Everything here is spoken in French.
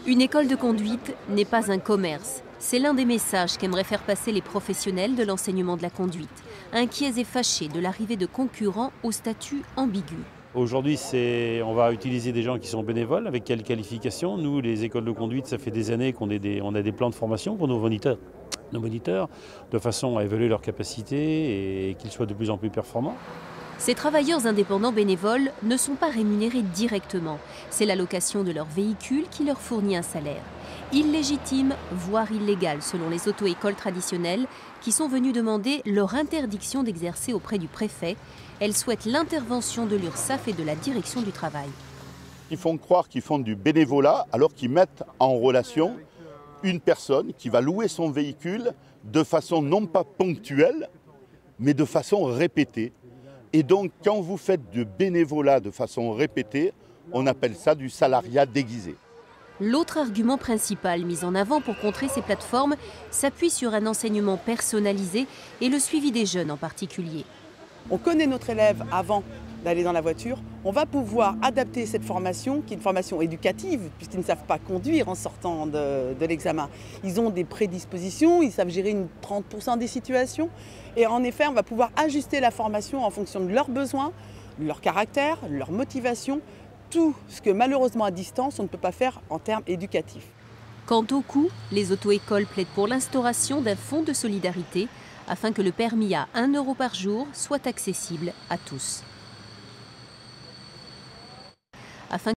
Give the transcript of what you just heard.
Une école de conduite n'est pas un commerce. C'est l'un des messages qu'aimeraient faire passer les professionnels de l'enseignement de la conduite, inquiets et fâchés de l'arrivée de concurrents au statut ambigu. Aujourd'hui, on va utiliser des gens qui sont bénévoles. Avec quelle qualification? Nous, les écoles de conduite, ça fait des années qu'on a des plans de formation pour nos moniteurs, de façon à évaluer leurs capacités et qu'ils soient de plus en plus performants. Ces travailleurs indépendants bénévoles ne sont pas rémunérés directement. C'est la location de leur véhicule qui leur fournit un salaire. Illégitime, voire illégal, selon les auto-écoles traditionnelles qui sont venues demander leur interdiction d'exercer auprès du préfet. Elles souhaitent l'intervention de l'URSSAF et de la direction du travail. Ils font croire qu'ils font du bénévolat alors qu'ils mettent en relation une personne qui va louer son véhicule de façon non pas ponctuelle, mais de façon répétée. Et donc, quand vous faites du bénévolat de façon répétée, on appelle ça du salariat déguisé. L'autre argument principal mis en avant pour contrer ces plateformes s'appuie sur un enseignement personnalisé et le suivi des jeunes en particulier. On connaît notre élève avant d'aller dans la voiture. On va pouvoir adapter cette formation, qui est une formation éducative, puisqu'ils ne savent pas conduire en sortant de l'examen. Ils ont des prédispositions, ils savent gérer 30% des situations. Et en effet, on va pouvoir ajuster la formation en fonction de leurs besoins, leur caractère, leur motivation, tout ce que malheureusement à distance, on ne peut pas faire en termes éducatifs. Quant au coût, les auto-écoles plaident pour l'instauration d'un fonds de solidarité afin que le permis à 1 € par jour soit accessible à tous.